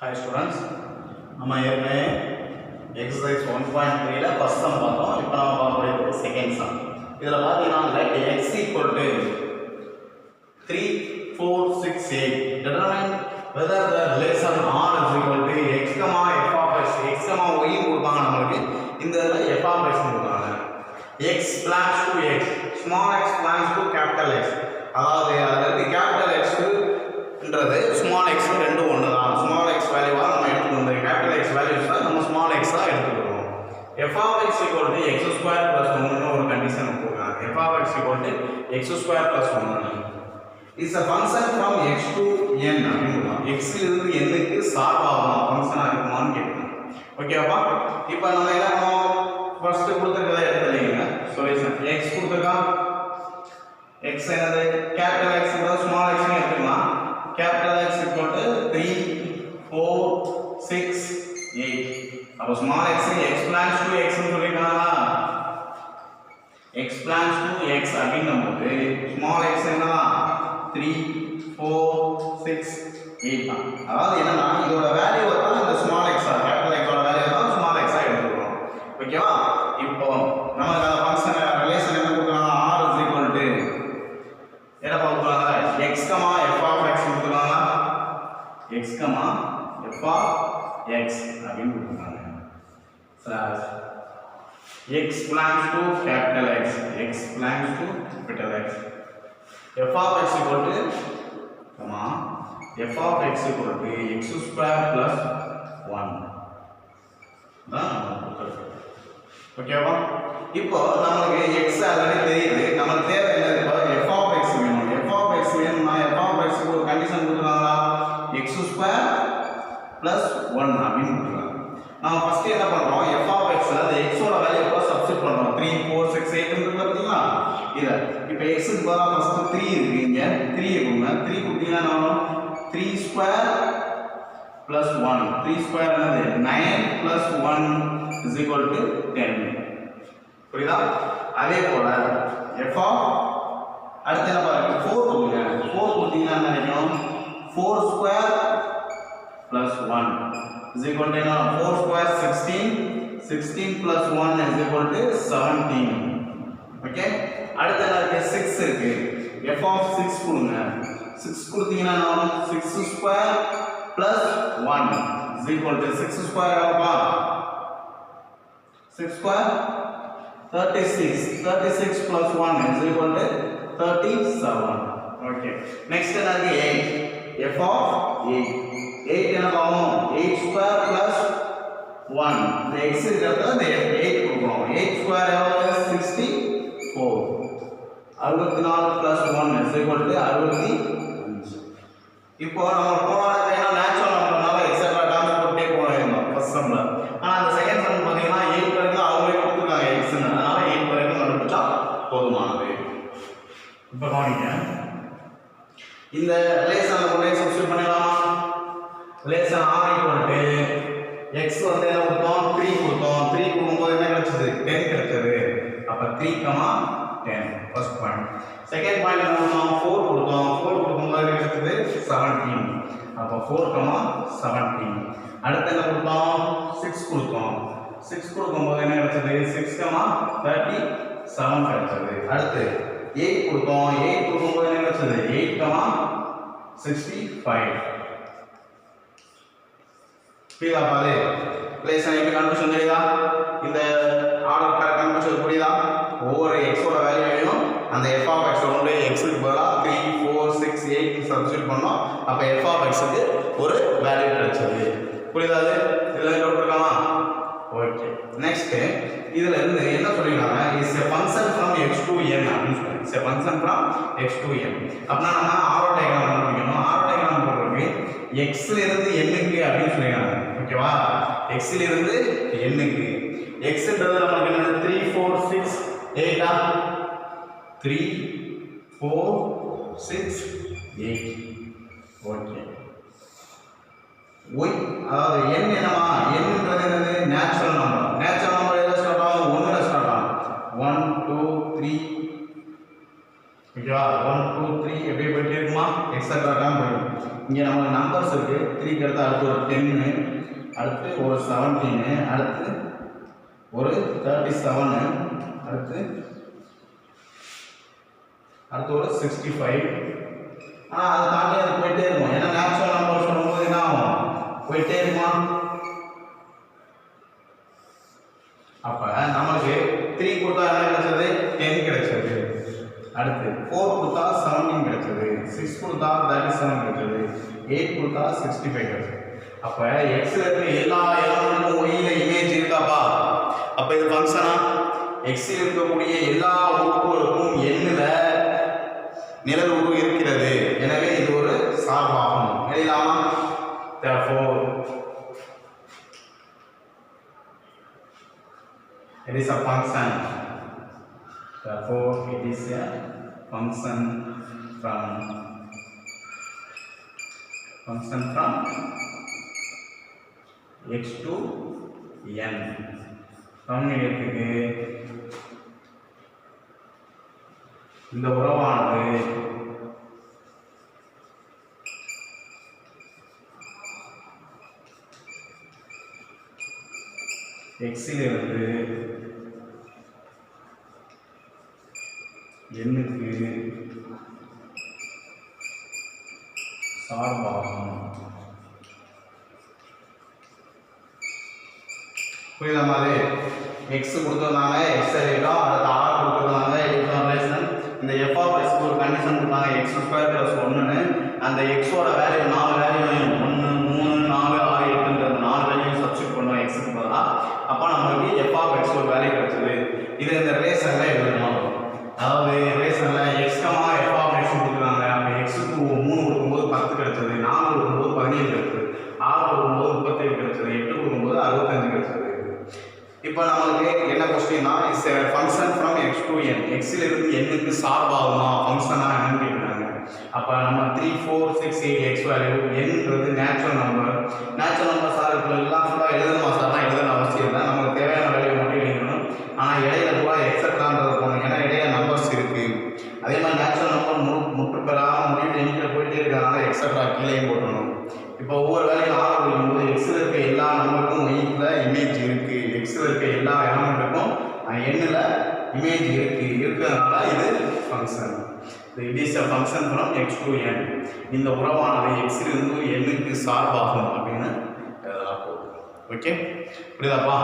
Hi students, நம்ம ஏற்கனவே exercise 1.3 ல first sum பார்த்தோம். இப்போ நாம பார்க்க போறது second sum. இதுல பாத்தீங்கன்னா let x equal to 3, 4, 6, 8 determine whether the relation R is equal to x, f of x, x, y கொடுப்பாங்க நமக்கு. இந்த f of x கொடுப்பாங்க. x belongs to x, small x belongs to capital X. அதாவது அதுக்கு capital X ன்றது small x ரெண்டும் ஒண்ணு தான். small x வேல்யூவா நம்ம எடுத்துக்கணும். capital X வேல்யூஸ் தான் நம்ம small x ஆ எடுத்துக்கிறோம். f of x equal to x square plus 1 ன்னு ஒரு கண்டிஷன் கொடுத்தாங்க. f of x equal to x square plus 1 is a function from x to n அப்படினா x ல இருந்து n க்கு சால்வ் ஆகும் ஃபங்க்ஷனா இருக்குமான்னு கேட்கணும். ஓகேவா? இப்போ நம்ம என்ன பண்ணோம்? ஃபர்ஸ்ட் கொடுத்திருக்கத எடுத்துலீங்க. சொல்யூஷன் x கொடுத்திருக்கான். x என்னது? கேபிடல் X கூட ஸ்மால் x னு எடுத்துக்கலாம். capital X equal to 3, 4, 6, 8. அப்போ small x x belongs to x னு சொல்லிருக்காங்களா? x belongs to x அப்படிங்கும்போது small x என்னன்னா 3, 4, 6, 8 தான். அதாவது என்னன்னா இதோட வேல்யூ தான் இந்த small x capital X ஓட வேல்யூ தான் small x ஆ எடுத்துக்கிறோம். ஓகேவா? இப்போ நமக்கு அந்த ஃபங்க்ஷன் ரிலேஷன் என்ன கொடுக்கறாங்க? R is equal to என்ன பார்க்கறாங்க? x, f of x கொடுக்கறாங்க. x, f of x அப்படின்னு கொடுக்கறாங்க. slash x belongs to capital X, x belongs to capital X. f of x equal to f of x equal to x square plus 1 தான் நம்ம கொடுத்திருக்கோம். ஓகேவா? இப்போ நமக்கு x already தெரியுது. நமக்கு தேவை என்னது? f of x வேணும். f of x வேணும்னா f of x க்கு ஒரு கண்டிஷன் கொடுக்கறாங்களா? x square plus 1 அப்படின்னு கொடுக்கறாங்க. நாம ஃபர்ஸ்ட் என்ன பண்றோம்? f of x ல அந்த x ஓட வேல்யூ கூட சப்ஸ்டிட் பண்றோம். 3, 4, 6, 8 ன்னு பாத்தீங்களா? இத இப்போ x க்கு பதிலா ஃபர்ஸ்ட் 3 இருக்கு. இங்க 3 இருக்குங்க. 3 கொடுத்தீங்கன்னா நாம 3 ஸ்கொயர் plus 1. 3 ஸ்கொயர் என்னது? 9 plus 1 is equal to 10. புரியுதா? அதே போல f of அடுத்து என்ன பாருங்க? 4 கொடுங்க. 4 கொடுத்தீங்கன்னா என்ன கிடைக்கும்? 4 square plus 1 is equal to 4 square 16, 16 plus 1 is equal to 17. Okay? அடுத்து என்ன இருக்கு? 6 இருக்கு. f of 6 கொடுங்க. 6 கொடுத்தீங்கன்னா 6 square plus 1 is equal to 6 square எவ்வளவு? 6 square 36. 36 plus 1 is equal to 37. Okay. Next என்ன இருக்கு? 8. f of 8. 8 என்ன ஆகும்? 8 ஸ்கொயர் plus 1. இந்த x இருக்கிறது அந்த 8 கொடுக்கிறோம். 8 ஸ்கொயர் எவ்வளவு? 64. 64 plus 1 is equal to 65. இப்போ நம்ம போனது என்ன நேச்சுரல் நம்பர்னால எக்ஸெட்ரா டேர்ம்ஸ் போட்டே போறோம் ஃபர்ஸ்ட் சம்ல. ஆனா அந்த செகண்ட் சம் பாத்தீங்கன்னா 8 வரைக்கும் அவங்களே கொடுத்துருக்காங்க x ன்னு. அதனால 8 வரைக்கும் கண்டுபிடிச்சா போதுமானது. இப்போ கவனிங்க. இந்த ரிலேஷன்ல கொண்டு சப்ஸ்டிட்யூட் பண்ணலாமா? Relation R equal to x வந்து என்ன கொடுத்தோம்? 3 கொடுத்தோம். 3 கொடுக்கும்போது என்ன கிடைச்சது? 10 கிடைச்சது. அப்ப 3, 10 ஃபர்ஸ்ட் பாயிண்ட். செகண்ட் பாயிண்ட் என்ன பண்ணோம்? 4 கொடுத்தோம். 4 கொடுக்கும்போது கிடைச்சது 17. அப்ப 4, 17. அடுத்து என்ன கொடுத்தோம்? 6 கொடுத்தோம். 6 கொடுக்கும்போது என்ன கிடைச்சது? 6, 37 கிடைச்சது. அடுத்து 8 கொடுத்தோம். 8 கொடுக்கும்போது என்ன கிடைச்சது? 8, 65. புரியுதா பாரு? ரிலேஷன் எப்படி கண்டுபிடிச்சு தெரியுதா? இந்த ஆர்டர் கரெக்ட் கண்டுபிடிச்சது புரியுதா? ஒவ்வொரு x ஓட வேல்யூ வேணும். அந்த f of x ஓட x க்கு பதிலா 3, 4, 6, 8 சப்ஸ்டிட்யூட் பண்ணோம். அப்ப f of x க்கு ஒரு வேல்யூ கிடைச்சது. புரியுதா? இதெல்லாம் நோட் பண்ணலாமா? ஓகே. நெக்ஸ்ட் இதுல இருந்து என்ன சொல்லிருக்காங்க? is a function from x to n அப்படினு சொல்றாங்க. is a function from x to n. அப்பனா நம்ம ஆரோ டயகிராம் கண்டுபிடிக்கணும். ஆரோ டயகிராம் போடுறதுக்கு x ல இருந்து n க்கு அப்படினு சொல்லிருக்காங்க. ஓகேவா? x ல இருந்து n க்கு x ன்றது நமக்கு என்ன? 3, 4, 6, 8 ஆ? 3, 4, 6, 8. ஓகே. y அதாவது n என்னமா? n ன்றது என்னது? Natural number. நேச்சுரல் நம்பர் எதுல ஸ்டார்ட் ஆகும்? 1 ல ஸ்டார்ட் ஆகும். 1, 2, 3, ஓகேவா 1 2 3 எப்படி போயிட்டே இருக்குமா எக்ஸெட்ரா தான் போயிடும். இங்கே நமக்கு நம்பர்ஸ் இருக்கு 3க்கு அடுத்து அடுத்து ஒரு 10 அடுத்து ஒரு 17 அடுத்து ஒரு 37 அடுத்து ஒரு 65. ஆனால் அதை தாண்டி அது போயிட்டே இருக்கும். ஏன்னா நேச்சுரல் நம்பர் சொல்லும்போது என்ன ஆகும் போயிட்டே இருக்குமா. அப்போ நம்மளுக்கு 3 கொடுத்தா என்ன கிடைச்சது 10 கிடைச்சது. அடுத்து 4 கொடுத்தா 17 கிடைச்சது. 6 கொடுத்தா 37 கிடைச்சது. 8 கொடுத்தா 65 கிடைச்சது. அப்போ எக்ஸில் இருக்க எல்லா எலமெண்ட்டும் ஒய்ல இமேஜ் இருக்காப்பா. அப்போ இது ஃபங்க்ஷனா எக்ஸில் இருக்கக்கூடிய எல்லா உறுப்புகளுக்கும் எண்ணில் நிழல் உரு இருக்கிறது. எனவே இது ஒரு சார்பாகும். எழுதலாமா? Therefore it is a function. Therefore it is a function from x to n. சமன்பாட்டுக்கு இந்த உறவானது எக்ஸிலிருந்து எண்ணுக்கு சார்பாகும். புரியுதா மாதிரி எக்ஸ் கொடுத்துருந்தாங்க எக்ஸ் எழுதிட்டோம். அடுத்து ஆர் கொடுத்துருந்தாங்க எழுதிட்டோம் ரிலேஷன். இந்த எஃப் ஆஃப் எக்ஸ்க்கு ஒரு கண்டிஷன் கொடுத்தாங்க எக்ஸ் ஸ்கொயர் ப்ளஸ் 1ன்னு. அந்த எக்ஸோட வேல்யூ 4 வேல்யூ 1 3 4 6 8ன்றது 4 வேல்யூ சப்ஸ்டிட் பண்ணோம் எக்ஸுக்கு பதிலாக. அப்போ நம்மளுக்கு எஃப் ஆஃப் எக்ஸ் ஒரு வேல்யூ கிடைச்சது. இது இந்த ரிலேஷனில் எழுதணும். அதாவது ரிலேஷனில் X comma F of X கொடுக்குறாங்க. அப்போ எக்ஸுக்கு 3 கொடுக்கும்போது 10 கிடைச்சது, 4 கொடுக்கும்போது 17 கிடைச்சது, 6 கொடுக்கும்போது 37 கிடைச்சது, 8 கொடுக்கும்போது 65 கிடைச்சது. இப்போ நம்மளுக்கு என்ன கொஸ்டின்னா is function from X to N. எக்ஸிலிருந்து எண்ணுக்கு சார்பாகுமா ஃபங்க்ஷனா என்னன்னு கேட்குறாங்க. அப்போ நம்ம 3 4 6 8 எக்ஸ் வேல்யூ என்ன்றது natural number. Natural number sir இப்போ எல்லாம் ஃபுல்லாக எழுதணுமா சார்லாம் எழுதணும் அவசியம் இல்லை. நமக்கு தேவையான வேல்யூ மட்டும் எழுதணும். ஆனால் இடையில கூட எக்ஸட்ரான்றது போகணும். ஏன்னா இடையில நம்பர்ஸ் இருக்குது. அதே மாதிரி நேச்சுரல் நம்பர் முற்று பெறாமல் முடிவு எண்ணிக்கையில் போயிட்டே இருக்கிறதுனால எக்ஸட்ரா கீழேயும் போட்டணும். இப்போ ஒவ்வொரு வேலையும் ஆக முடியும்போது எக்ஸில் இருக்க எல்லா நம்பருக்கும் ஒய்யில் இமேஜ் இருக்குது. எக்ஸில் இருக்க எல்லா எலமெண்ட்டுக்கும் எண்ணில் இமேஜ் இருக்கிறதுனால இது function. It is a function from X to N. இந்த உறவானது எக்ஸிலிருந்து எண்ணுக்கு சார்பாகும் அப்படின்னு எழுதலாம் போகுது. ஓகே புரியுதாப்பா?